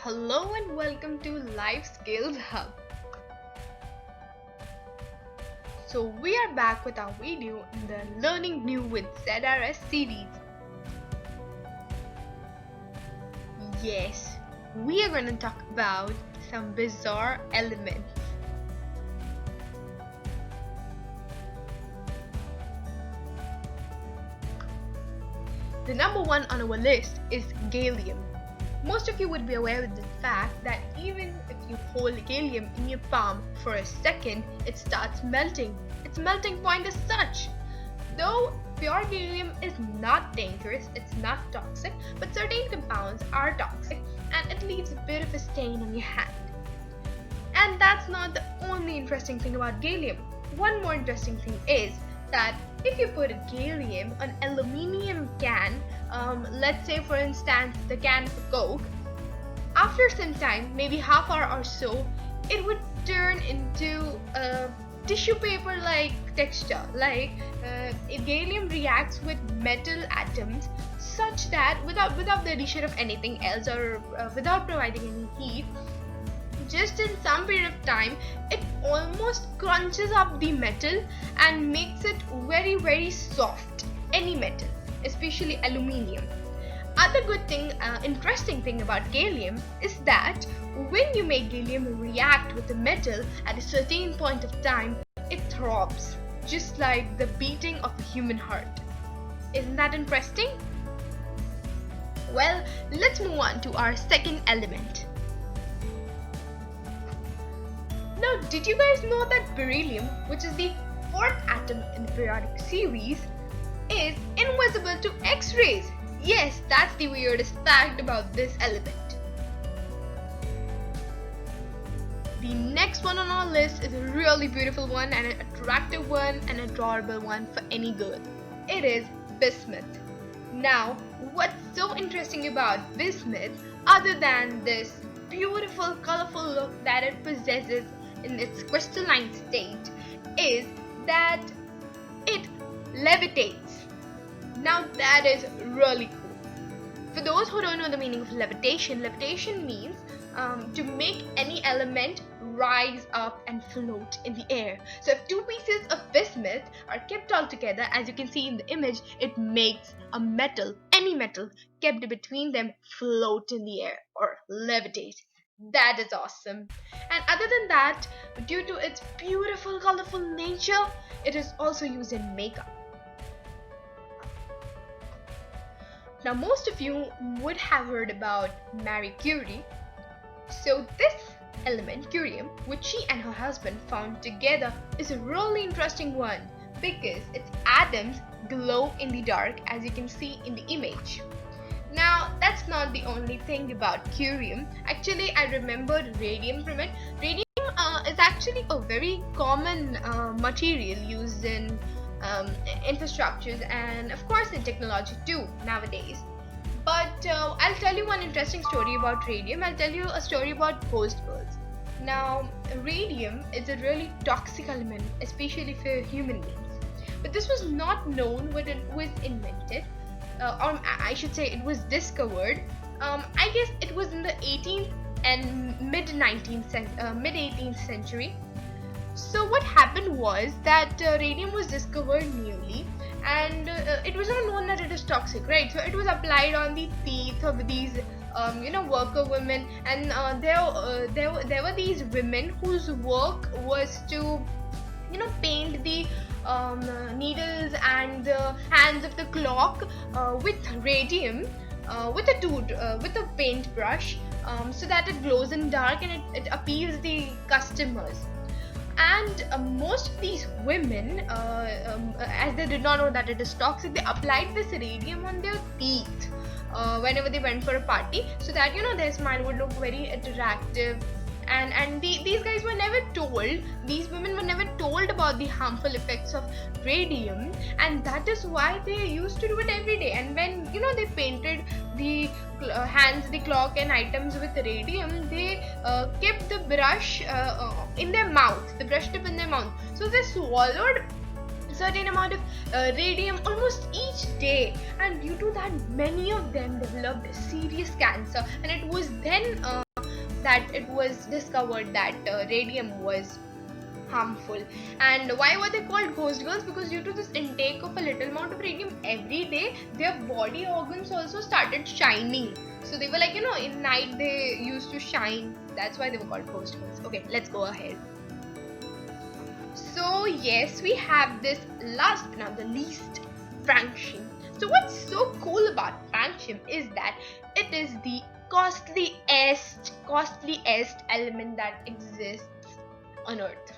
Hello and welcome to Life Skills Hub. So we are back with our video in the Learning New with ZRS series. Yes, we are going to talk about some bizarre elements. The number one on our list is Galium. Most of you would be aware of the fact that even if you hold Galium in your palm for a second, it starts melting. Its melting point is such. Though pure Galium is not dangerous, it's not toxic, but certain compounds are toxic and it leaves a bit of a stain on your hand. And that's not the only interesting thing about Galium. One more interesting thing is that if you put a Galium on aluminium can, let's say for instance the can of Coke, after some time, maybe half hour or so, it would turn into a tissue paper like texture. Gallium reacts with metal atoms such that without the addition of anything else or without providing any heat, just in some period of time, it almost crunches up the metal and makes it very soft. Any metal, especially aluminium. Other interesting thing about Gallium is that when you make Gallium react with the metal at a certain point of time, it throbs, just like the beating of a human heart. Isn't that interesting? Well, let's move on to our second element. Now, did you guys know that beryllium, which is the fourth atom in the periodic series, is invisible to X-rays? Yes, that's the weirdest fact about this element. The next one on our list is a really beautiful one and an attractive one and adorable one for any girl. It is bismuth. Now, what's so interesting about bismuth, other than this beautiful, colorful look that it possesses in its crystalline state, is that it levitates. Now that is really cool. For those who don't know the meaning of levitation means to make any element rise up and float in the air. So if two pieces of bismuth are kept all together, as you can see in the image, it makes a metal, any metal kept between them, float in the air or levitate. That is awesome. And other than that, due to its beautiful, colorful nature, it is also used in makeup. Now, most of you would have heard about Marie Curie. So this element, curium, which she and her husband found together, is a really interesting one because its atoms glow in the dark, as you can see in the image. Now, that's not the only thing about curium. Actually, I remembered radium from it. Radium is actually a very common material used in infrastructures and of course in technology too nowadays. But I'll tell you one interesting story about radium. I'll tell you a story about ghost girls. Now, radium is a really toxic element, especially for human beings. But this was not known when it was invented. Or I should say it was discovered. I guess it was in the 18th and mid 18th century. So what happened was that radium was discovered newly, and it was not known that it is toxic, right? So it was applied on the teeth of these worker women, and there were these women whose work was to paint the needles and the hands of the clock with radium, with a paintbrush, so that it glows in dark and it appeals the customers. And most of these women, as they did not know that it is toxic, they applied this radium on their teeth whenever they went for a party, so that their smile would look very attractive. And these guys were never told, these women were never told about the harmful effects of radium, and that is why they used to do it every day. And when they painted the hands, the clock and items with radium, they kept the brush in their mouth, the brush tip in their mouth, so they swallowed a certain amount of radium almost each day, and due to that many of them developed serious cancer. And it was then that it was discovered that radium was harmful. And why were they called ghost girls? Because due to this intake of a little amount of radium every day, their body organs also started shining. So they were like, in night they used to shine. That's why they were called ghost girls. Okay, let's go ahead. So yes, we have this last but not the least, francium. So what's so cool about francium is that it is the costliest element that exists on Earth.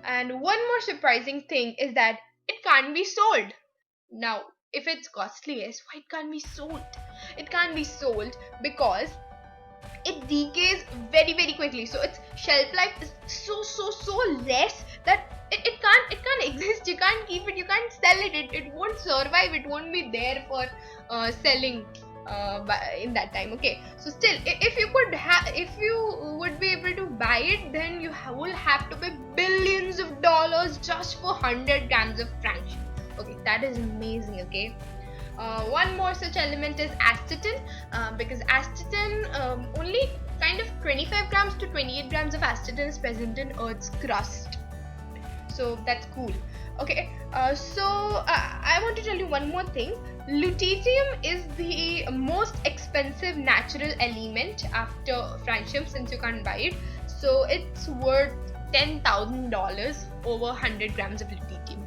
And one more surprising thing is that it can't be sold. Now, if it's costliest, why it can't be sold? It can't be sold because it decays very very quickly. So its shelf life is so less that it can't exist. You can't keep it, you can't sell it, it won't survive, it won't be there for selling in that time. Okay, so still, if you would be able to buy it, then you will have to pay billions of dollars just for 100 grams of francium. Okay, that is amazing. Okay, one more such element is astatine, because astatine, only kind of 25 grams to 28 grams of astatine is present in Earth's crust. So that's cool. Okay, I want to tell you one more thing. Lutetium is the most expensive natural element after francium, since you can't buy it. So it's worth $10,000 over 100 grams of lutetium.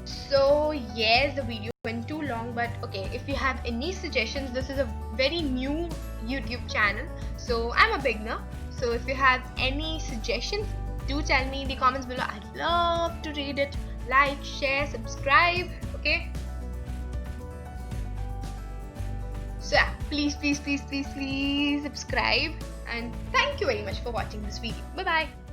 So yes, the video went too long, but okay, if you have any suggestions, this is a very new YouTube channel, so I'm a beginner. So if you have any suggestions, do tell me in the comments below. I'd love to read it. Like, share, subscribe. Okay, so yeah, please subscribe, and thank you very much for watching this video. Bye bye.